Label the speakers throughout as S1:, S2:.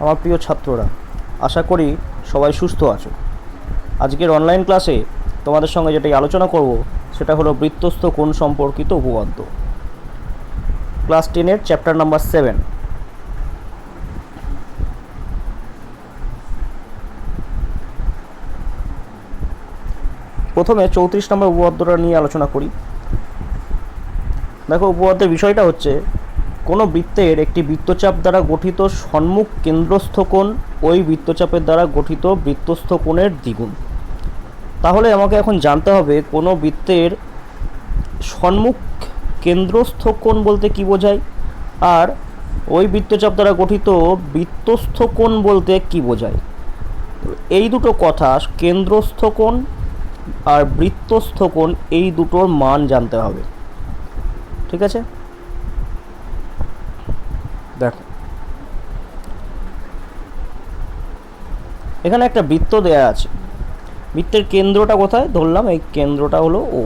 S1: আমার প্রিয় ছাত্ররা, আশা করি সবাই সুস্থ আছো। আজকের অনলাইন ক্লাসে তোমাদের সঙ্গে যেটাই আলোচনা করব সেটা হলো বৃত্তস্থ কোণ সম্পর্কিত উপপাদ্য। ক্লাস 10-এর চ্যাপ্টার নাম্বার 7। প্রথমে 34 নম্বর উপপাদ্যটা নিয়ে আলোচনা করি। দেখো, উপপাদ্যের বিষয়টা হচ্ছে কোনো বৃত্তের একটি বৃত্তচাপ দ্বারা গঠিত সম্মুখ কেন্দ্রস্থ কোণ ওই বৃত্তচাপের দ্বারা গঠিত বৃত্তস্থ কোণের দ্বিগুণ। তাহলে আমাকে এখন জানতে হবে কোনো বৃত্তের সম্মুখ কেন্দ্রস্থ কোণ বলতে কী বোঝায়, আর ওই বৃত্তচাপ দ্বারা গঠিত বৃত্তস্থ কোণ বলতে কী বোঝায়। এই দুটো কথা, কেন্দ্রস্থ কোণ আর বৃত্তস্থ কোণ, এই দুটোর মান জানতে হবে। ঠিক আছে, দেখো এখানে একটা বৃত্ত দেয়া আছে। বৃত্তের কেন্দ্রটা কোথায় ধরলাম, এই কেন্দ্রটা হলো ও।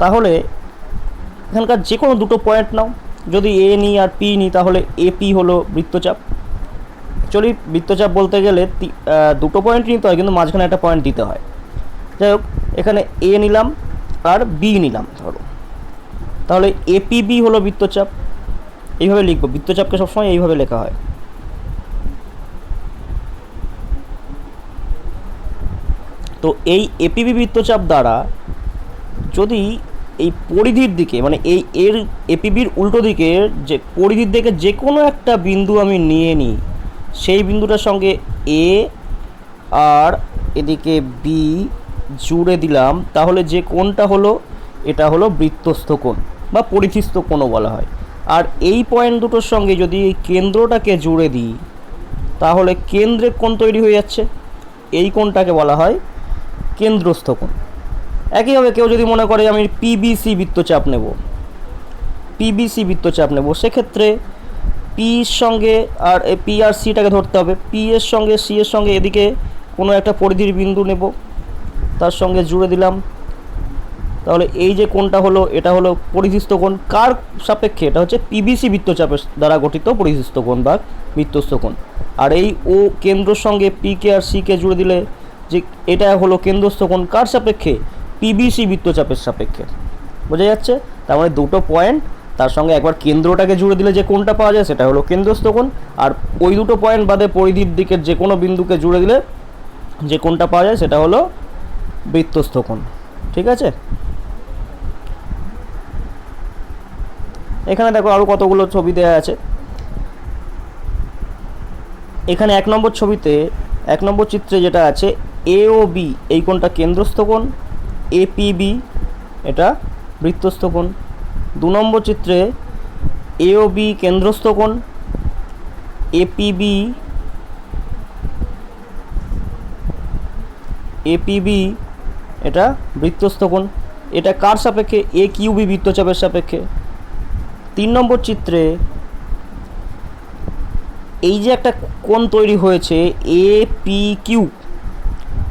S1: তাহলে এখানকার যে কোনো দুটো পয়েন্ট নাও, যদি এ নিই আর পি নিই তাহলে এপি হলো বৃত্তচাপ। অ্যাকচুয়ালি বৃত্তচাপ বলতে গেলে দুটো পয়েন্ট নিতে হয়, কিন্তু মাঝখানে একটা পয়েন্ট দিতে হয়। যাই হোক, এখানে এ নিলাম আর বি নিলাম ধরো, তাহলে এপিবি হলো বৃত্তচাপ। এইভাবে লিখবো, বৃত্তচাপকে সবসময় এইভাবে লেখা হয়। তো এই এপিবি বৃত্তচাপ দ্বারা যদি এই পরিধির দিকে, মানে এই এর এপিবির উল্টো দিকে যে পরিধির দিকে যে কোনো একটা বিন্দু আমি নিয়ে নিই, সেই বিন্দুটার সঙ্গে এ আর এদিকে বি জুড়ে দিলাম, তাহলে যে কোণটা হলো এটা হলো বৃত্তস্থ কোণ বা পরিধিস্থ কোণও বলা হয়। আর এই পয়েন্ট দুটোর সঙ্গে যদি এই কেন্দ্রটাকে জুড়ে দিই তাহলে কেন্দ্রে কোণ তৈরি হয়ে যাচ্ছে, এই কোণটাকে বলা হয় কেন্দ্রস্থ কোণ। একইভাবে কেউ যদি মনে করে আমি পিবিসি বৃত্তচাপ নেব, সেক্ষেত্রে পির সঙ্গে আর পি আর সিটাকে ধরতে হবে। পি এর সঙ্গে সি এর সঙ্গে এদিকে কোনো একটা পরিধির বিন্দু নেব, তার সঙ্গে জুড়ে দিলাম, তাহলে এই যে কোণটা হলো এটা হলো পরিধিস্থ কোণ। কার সাপেক্ষে? এটা হচ্ছে পিবিসি বৃত্তচাপের দ্বারা গঠিত পরিধিস্থ কোণ বা বৃত্তস্থ কোণ। আর এই ও কেন্দ্রের সঙ্গে পিকে আর সিকে জুড়ে দিলে যে এটা হলো কেন্দ্রস্থ কোণ। কার সাপেক্ষে? পিবিসি বৃত্তচাপের সাপেক্ষে। বোঝা যাচ্ছে? তার মানে দুটো পয়েন্ট, তার সঙ্গে একবার কেন্দ্রটাকে জুড়ে দিলে যে কোণটা পাওয়া যায় সেটা হলো কেন্দ্রস্থ কোণ, আর ওই দুটো পয়েন্ট বাদে পরিধির দিকের যে কোনো বিন্দুকে জুড়ে দিলে যে কোণটা পাওয়া যায় সেটা হলো বৃত্তস্থ কোণ। ঠিক আছে, এখানে দেখো আরও কতগুলো ছবি দেওয়া আছে। এখানে 1 নম্বর ছবিতে, 1 নম্বর চিত্রে যেটা আছে, এ ও বি এই কোণটা কেন্দ্রস্থ কোণ, এপিবি এটা বৃত্তস্থ কোণ। 2 নম্বর চিত্রে এ ও বি কেন্দ্রস্থ কোণ, এপিবি এটা বৃত্তস্থ কোণ। এটা কার সাপেক্ষে? এ কিউবি বৃত্তচাপের সাপেক্ষে। 3 নম্বর চিত্রে এই যে একটা কোণ তৈরি হয়েছে এ পি কিউ,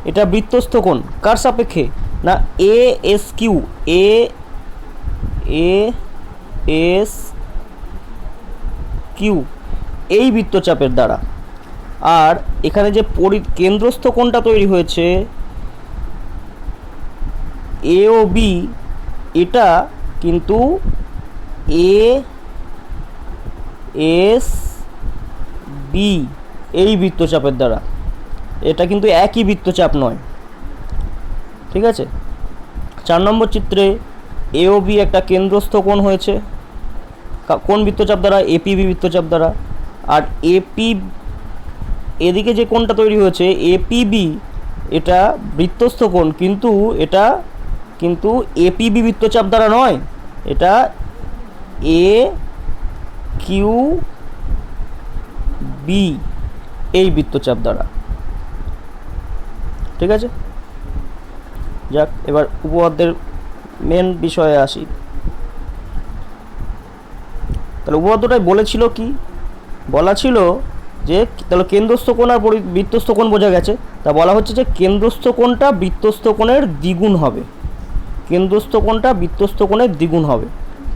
S1: এটা বৃত্তস্থ কোণ। কার সাপেক্ষে? না এ এস কিউ, এস কিউ এই বৃত্তচাপের দ্বারা। আর এখানে যে কেন্দ্রস্থ কোণটা তৈরি হয়েছে এ ও বি, এটা কিন্তু এ এস বি এই বৃত্তচাপের দ্বারা। এটা কিন্তু একই বৃত্তচাপ নয়। ঠিক আছে, 4 নম্বর চিত্রে এ ও বি একটা কেন্দ্রস্থ কোণ হয়েছে কোন বৃত্তচাপ দ্বারা? এপিবি বৃত্তচাপ দ্বারা। আর এদিকে যে কোণটা তৈরি হয়েছে এপিবি, এটা বৃত্তস্থ কোণ, কিন্তু এটা কিন্তু এপিবি বৃত্তচাপ দ্বারা নয়, এটা এ কিউ বি এই বৃত্তচাপ দ্বারা। ঠিক আছে, যাক এবার উপপাদ্যের মেন বিষয়ে আসি। তাহলে উপপাদ্যটাই বলেছিল কি? বলা ছিল যে তাহলে কেন্দ্রস্থ কোণ আর বৃত্তস্থ কোণ বোঝা গেছে। তা বলা হচ্ছে যে কেন্দ্রস্থ কোণটা বৃত্তস্থ কোণের দ্বিগুণ হবে, কেন্দ্রস্থ কোণটা বৃত্তস্থ কোণের দ্বিগুণ হবে।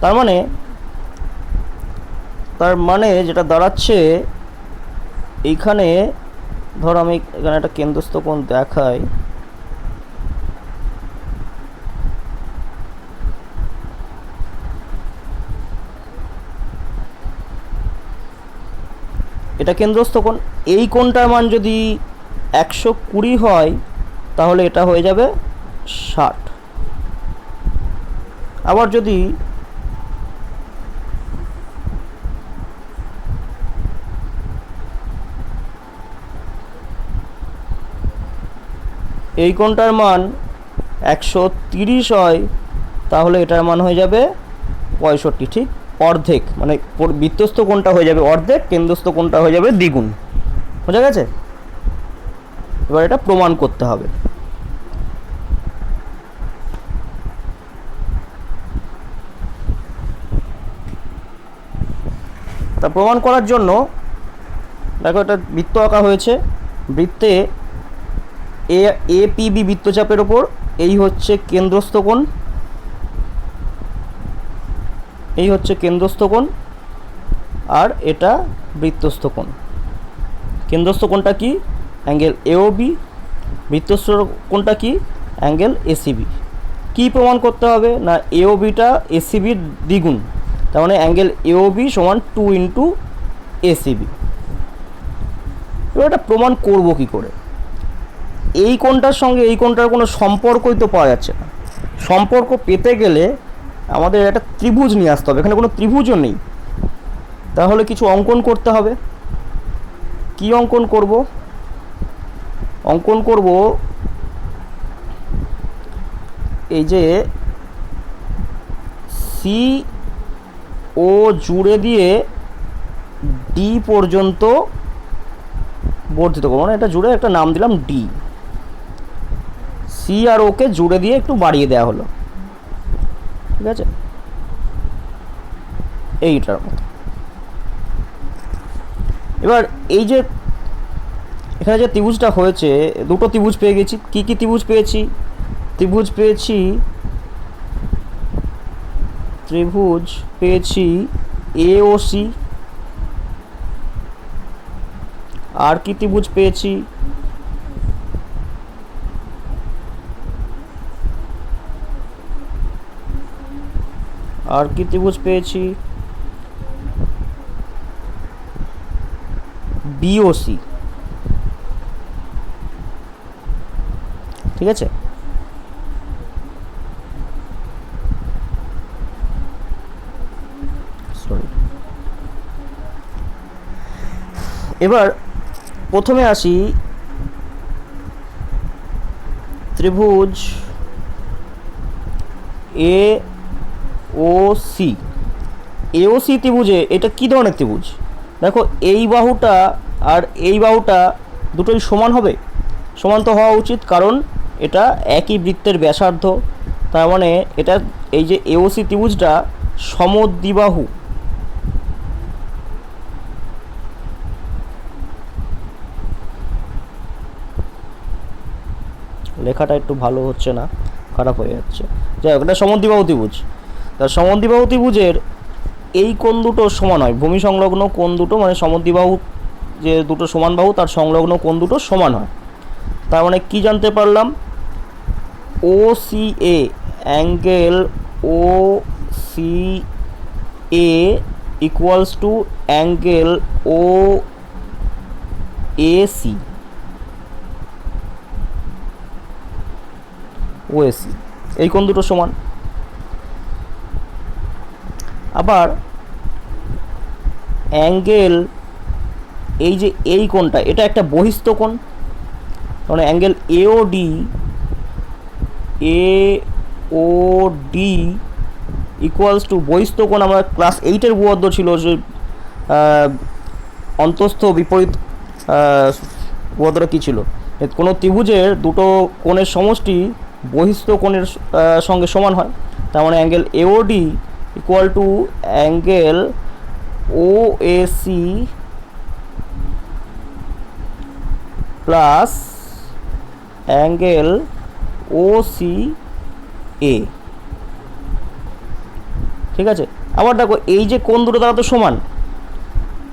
S1: তার মানে যেটা দাঁড়াচ্ছে এইখানে ধর আমি এখানে একটা কেন্দ্রস্থ কোণ দেখাই, এটা কেন্দ্রস্থ কোণ। এই কোণটার মান যদি 120 হয় তাহলে এটা হয়ে যাবে 60। আবার যদি এই কোণটার মান 130 হয় তাহলে এটার মান হয়ে যাবে 65, ঠিক অর্ধেক, মানে বৃত্তস্থ কোণটা হয়ে যাবে অর্ধেক, কেন্দ্রস্থ কোণটা হয়ে যাবে দ্বিগুণ। বোঝা গেছে? এবার এটা প্রমাণ করতে হবে। তা প্রমাণ করার জন্য দেখো একটা বৃত্ত আঁকা হয়েছে, বৃত্তে এপিবি বৃত্তচাপের ওপর এই হচ্ছে কেন্দ্রস্থ কোণ, এই হচ্ছে কেন্দ্রস্থ কোণ, আর এটা বৃত্তস্থ কোণ। কেন্দ্রস্থ কোণটা কি? Angle AOB. বৃত্তস্থ কোণটা কি? Angle ACB. কি প্রমাণ করতে হবে না এওবিটা এসিবির দ্বিগুণ, তার মানে অ্যাঙ্গেল এওবি সমান 2 ইন্টু এসিবি। এবার এটা প্রমাণ করব কি করে? এই কোণটার সঙ্গে এই কোণটার কোনো সম্পর্কই তো পাওয়া যাচ্ছে না। সম্পর্ক পেতে গেলে আমাদের একটা ত্রিভুজ নিয়ে আসতে হবে, এখানে কোনো ত্রিভুজও নেই। তাহলে কিছু অঙ্কন করতে হবে। কি অঙ্কন করব? অঙ্কন করব এই যে সি ও জুড়ে দিয়ে ডি পর্যন্ত বর্ধিত করবো, মানে এটা জুড়ে একটা নাম দিলাম ডি। সি আর ওকে জুড়ে দিয়ে একটু বাড়িয়ে দেওয়া হলো, ঠিক আছে, এইটার মতো। এবার এই যে এখানে যে ত্রিভুজটা হয়েছে, দুটো ত্রিভুজ পেয়ে গেছি। কি কি ত্রিভুজ পেয়েছি? ত্রিভুজ পেয়েছি এ ও সি। আর কি ত্রিভুজ পেয়েছি? আর কি ত্রিভুজ পেয়েছি? বিওসি। ঠিক আছে? সরি, এবার প্রথমে আসি ত্রিভুজ এ ও সি। এওসি ত্রিভুজে এটা কি ধরনের ত্রিভুজ? দেখো এই বাহুটা আর এই বাহুটা দুটোই সমান হবে, সমান তো হওয়া উচিত, কারণ এটা একই বৃত্তের ব্যাসার্ধ। তার মানে এটা এই যে এওসি ত্রিভুজটা সমদ্বিবাহু। লেখাটা একটু ভালো হচ্ছে না, খারাপ হয়ে যাচ্ছে। যাই হোক, এটা সমদ্বিবাহু ত্রিভুজ। তার সমদ্বিবাহু ত্রিভুজের এই কোণ দুটো সমান হয়, ভূমি সংলগ্ন কোণ দুটো, মানে সমদ্বিবাহু যে দুটো সমান বাহু তার সংলগ্ন কোণ দুটো সমান হয়। তার মানে কি জানতে পারলাম? O C A angle O C A equals to angle O A C, OAC, এই কোণ দুটো সমান। আবার অ্যাঙ্গেল এই যে এই কোণটা, এটা একটা বহিস্থ কোণ, মানে অ্যাঙ্গেল এওডি ইকুয়ালস টু বহিস্থ কোণ। আমরা ক্লাস 8-এর উপপাদ্য ছিল যে অন্তস্থ বিপরীত উপপাদ্যটা কী ছিল? কোনো ত্রিভুজের দুটো কোণের সমষ্টি বহিস্থ কোণের সঙ্গে সমান হয়। তার মানে angle AOD equal to angle OAC plus angle OC A. ঠিক আছে? আবার দেখো এই যে কোণ দুটো তারা তো সমান,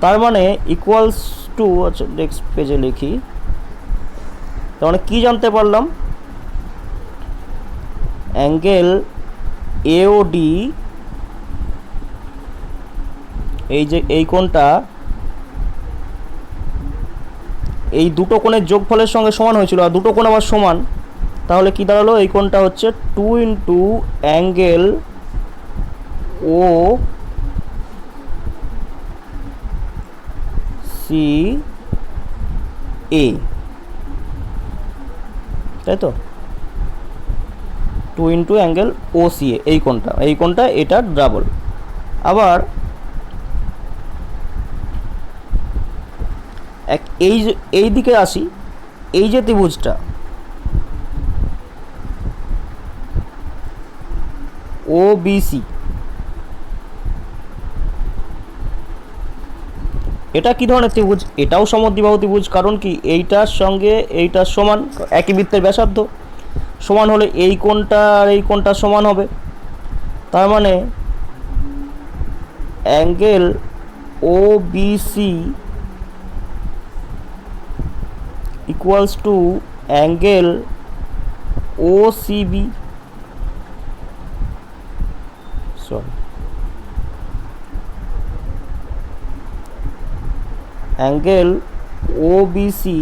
S1: তার মানে ইকুয়ালস টু, আচ্ছা নেক্সট পেজে লিখি। তার মানে কী জানতে পারলাম, অ্যাঙ্গেল এওডি, এই যে এই কোণটা এই দুটো কোণের যোগফলের সঙ্গে সমান হয়েছিল, আর দুটো কোণ আবার সমান, তাহলে কি দাঁড়ালো, এই কোণটা হচ্ছে 2 ইন্টু অ্যাঙ্গেল ও সি এ, তাই তো, 2 ইন্টু অ্যাঙ্গেল ও সি এ, এই কোণটা এটার ডাবল। আবার এই দিকে আসি, এই যে ত্রিভুজটা ও বিসি, এটা কি ধরনের ত্রিভুজ, এটাও সমদ্বিবাহু ত্রিভুজ, কারণ কি এইটার সঙ্গে এইটার সমান, একই বৃত্তের ব্যাসার্ধ সমান হলে এই কোণটা আর এই কোণটা সমান হবে, তার মানে angle O BC equals to angle O CB, sorry angle O BC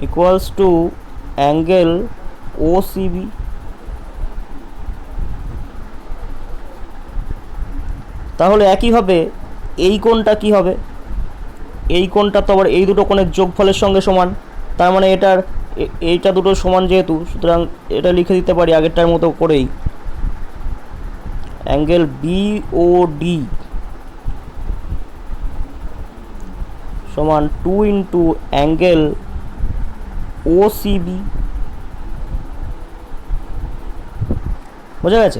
S1: equals to angle O CB. তাহলে একইভাবে এই কোণটা কি হবে, এই কোণটা তো আবার এই দুটো কোণের যোগফলের সঙ্গে সমান, তার মানে এইটা দুটো সমান যেহেতু, সুতরাং এটা লিখে দিতে পারি আগেরটার মতো করেই, অ্যাঙ্গেল বিওডি সমান 2 ইন্টু অ্যাঙ্গেল ও সিবি। বোঝা গেছে?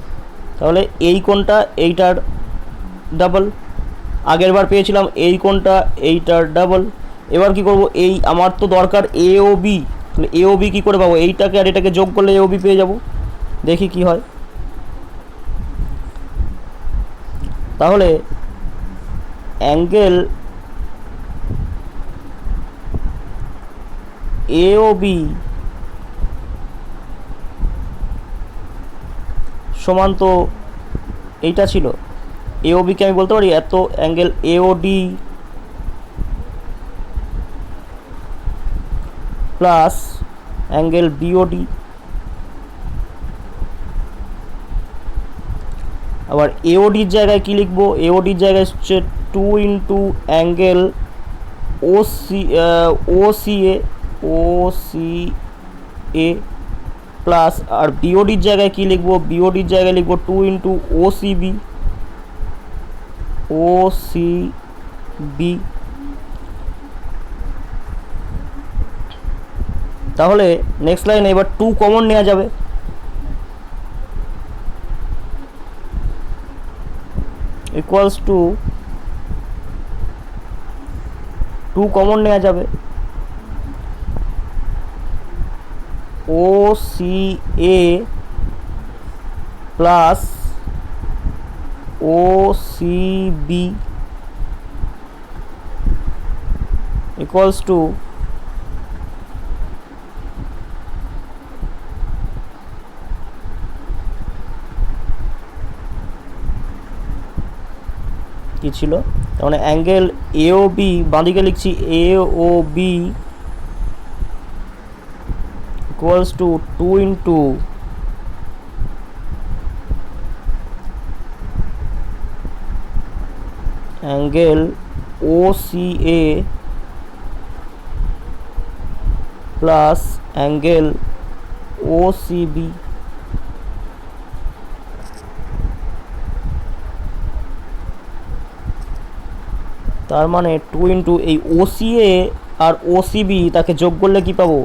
S1: তাহলে এই কোণটা এইটার ডাবল, আগের বার পেয়েছিলাম এই কোণটা এইটার ডাবল। এবার কি করব, এই আমার তো দরকার এ ও বি, তাহলে এ ও বি কী করে পাবো, এইটাকে আর এটাকে যোগ করলে এ ও বি পেয়ে যাব, দেখি কি হয়। তাহলে অ্যাঙ্গেল এ ও বি সমান তো এইটা ছিল, এ ও বিকে আমি বলতে পারি এত angle A O D plus angle BOD, আবার এওডির জায়গায় কি লিখবো, এওডির জায়গায় হচ্ছে 2 into angle O C A plus, আর বিওডির জায়গায় কি লিখবো, বিওডির জায়গায় লিখবো 2 ইন্টু ও সি বি। তাহলে নেক্সট লাইনে এবার 2 কমন নেওয়া যাবে, ইকুয়ালস টু 2 কমন নেওয়া যাবে, O C A plus O C B equals to কী ছিল, তার মানে অ্যাঙ্গেল এ ও বি, বাঁদিকে লিখছি A O B equals to 2 into angle O C A plus angle O C B. তার মানে 2 ইন্টু এই ওসিএ আর ওসিবি তাকে যোগ করলে কি পাবো,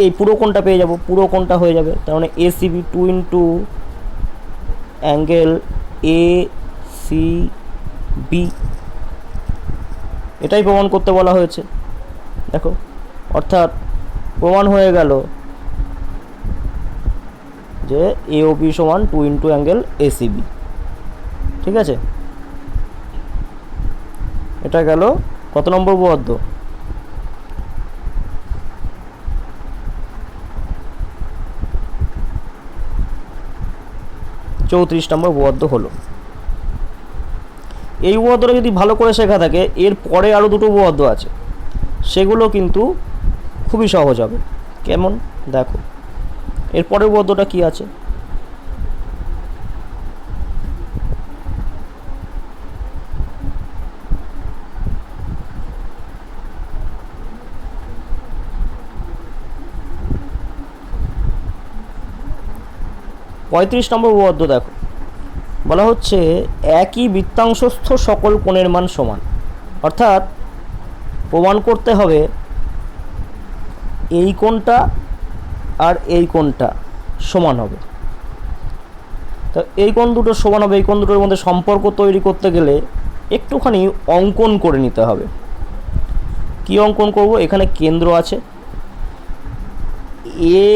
S1: এই পুরো কোণটা পেয়ে যাব, পুরো কোণটা হয়ে যাবে, তার মানে ACB 2 into angle A C B, এটাই প্রমাণ করতে বলা হয়েছে। দেখো, অর্থাৎ প্রমাণ হয়ে গেল যে এ ও বি সমান 2 ইন্টু অ্যাঙ্গেল এসিবি। ঠিক আছে, এটা গেল কত নম্বর উপপাদ্য? 34 নম্বর উপপাদ্য হলো। এই উপপাদ্যটা যদি ভালো করে শেখা থাকে, এর পরে আরও দুটো উপপাদ্য আছে, সেগুলো কিন্তু খুবই সহজ হবে। কেমন দেখো, এর পরের উপপাদ্যটা কি আছে? পঁয়ত্রিশ নম্বর উপপাদ্য দেখো, বলা হচ্ছে একই বৃত্তাংশস্থ সকল কোণের মান সমান। অর্থাৎ প্রমাণ করতে হবে এই কোণটা আর এই কোণটা সমান হবে। তো এই কোণ দুটো সমান হবে, এই কোণ দুটোর মধ্যে সম্পর্ক তৈরি করতে গেলে একটুখানি অঙ্কন করে নিতে হবে। কি অঙ্কন করব? এখানে কেন্দ্র আছে, এ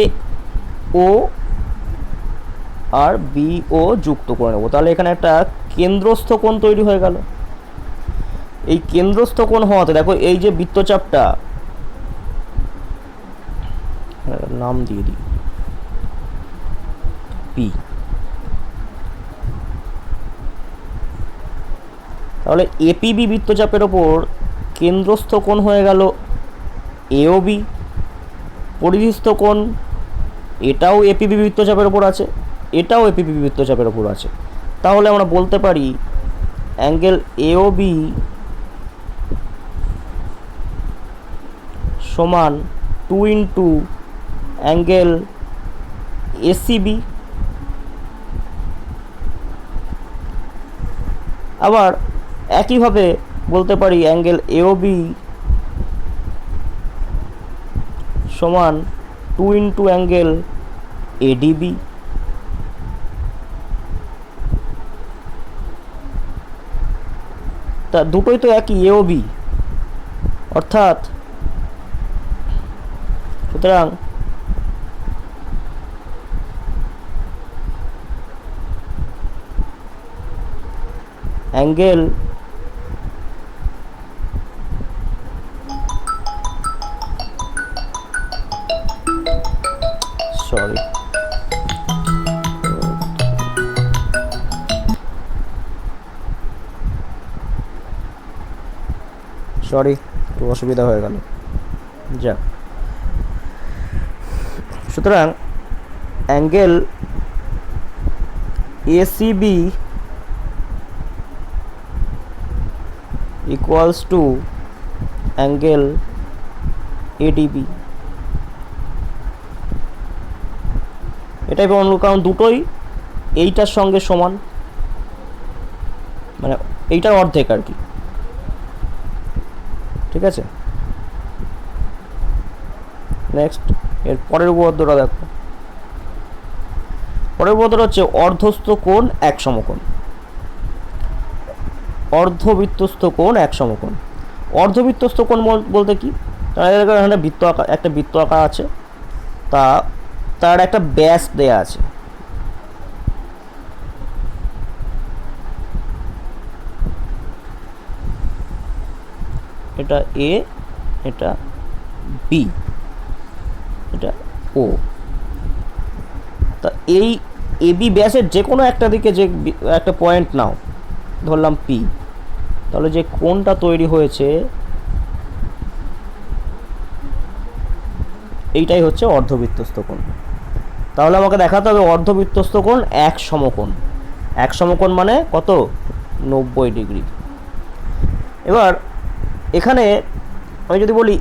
S1: ও আর বি ও যুক্ত করে নেব। তাহলে এখানে একটা কেন্দ্রস্থ কোণ তৈরি হয়ে গেল। এই কেন্দ্রস্থ কোণ হওয়াতে দেখো, এই যে বৃত্তচাপটা, নাম দিয়ে দিই পি, তাহলে এপিবি বৃত্তচাপের ওপর কেন্দ্রস্থ কোণ হয়ে গেল এও বি। পরিধিস্থ কোণ এটাও এপিবি বৃত্তচাপের ওপর আছে, এটাও এপিবি বৃত্তচাপের ওপর আছে। তাহলে আমরা বলতে পারি অ্যাঙ্গেল এও বি সমান 2 ইন্টু অ্যাঙ্গেল এসিবি। আবার একইভাবে বলতে পারি অ্যাঙ্গেল এওবি সমান 2 ইন্টু অ্যাঙ্গেল এডিবি। তা দুটোই তো একই, এওবি, অর্থাৎ সুতরাং অ্যাঙ্গেল সরি একটু অসুবিধা হয়ে গেল। যাক, সুতরাং angle ACB equals to angle ADB. এটাই বলব, কারণ দুটোই এইটার সঙ্গে সমান, মানে এইটার অর্ধেক আর কি। ঠিক আছে, নেক্সট এর পরের উপপাদ্যটা দেখো। পরের উপপাদ্যটা হচ্ছে অর্ধস্থ কোণ এক সমকোণ। অর্ধবৃত্তস্থ কোণ এক সমকোণ। অর্ধবৃত্তস্থ কোণ বলতে কি? এখানে বৃত্ত আঁকা, একটা বৃত্ত আঁকা আছে, তার একটা ব্যাস দেয়া আছে। এটা এ, এটা বি, এটা ও। তা এই এবি ব্যাসের যে কোনো একটা দিকে যে একটা পয়েন্ট নাও, ধরলাম পি, তাহলে যে কোণটা তৈরি হয়েছে এইটাই হচ্ছে অর্ধবৃত্তস্থ কোণ। তাহলে আমাকে দেখাতে হবে অর্ধবৃত্তস্থ কোণ এক সমকোণ। এক সমকোণ মানে কত? 90 ডিগ্রি। এবার এখানে আমি যদি বলি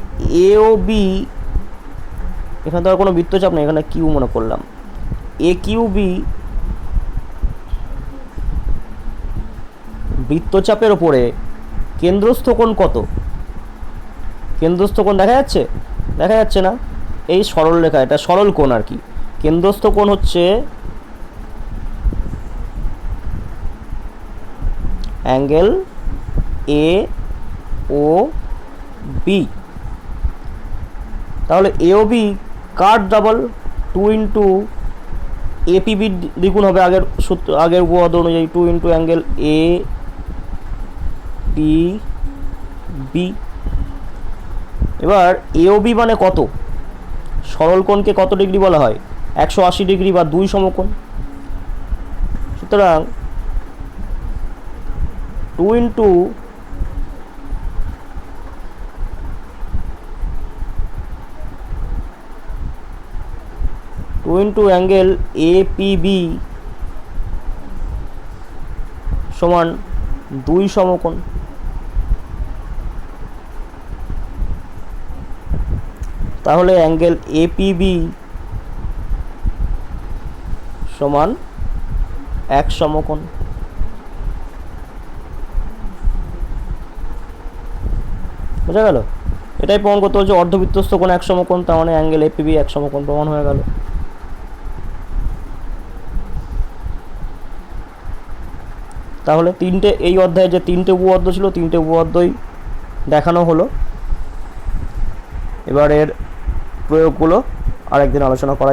S1: এ ও বি, এখানে তো আর কোনো বৃত্তচাপ নেই, এখানে কিউ মনে করলাম, এ কিউ বি বৃত্তচাপের ওপরে কেন্দ্রস্থ কোণ কত? কেন্দ্রস্থ কোণ দেখা যাচ্ছে? দেখা যাচ্ছে না, এই সরল রেখা, এটা সরল কোণ আর কি। কেন্দ্রস্থ কোণ হচ্ছে অ্যাঙ্গেল এ ও বি। তাহলে এ ও বি কার ডাবল? 2 ইন্টু এপিবি দ্বিগুণ হবে আগের সূত্র, আগের উপপাদ্য অনুযায়ী 2 into angle A P B. এবার এওবি মানে কত? সরল কোণকে কত ডিগ্রি বলা হয়? 180 ডিগ্রি বা 2 সমকোণ। সুতরাং 2 ইন্টু অ্যাঙ্গেল এপিবি সমান 2 সমকোণ। তাহলে অ্যাঙ্গেল এপিবি সমান 1 সমকোণ। বোঝা গেল? এটাই প্রমাণ করতে হচ্ছে অর্ধবৃত্তস্থ কোণ 1 সমকোণ, তার মানে অ্যাঙ্গেল এপিবি 1 সমকোণ প্রমাণ হয়ে গেল। তাহলে এই অধ্যায়ে যে 3টে উপপাদ্য ছিল 3টে উপপাদ্যই দেখানো হলো। এবার এর প্রয়োগগুলো আরেকদিন আলোচনা করা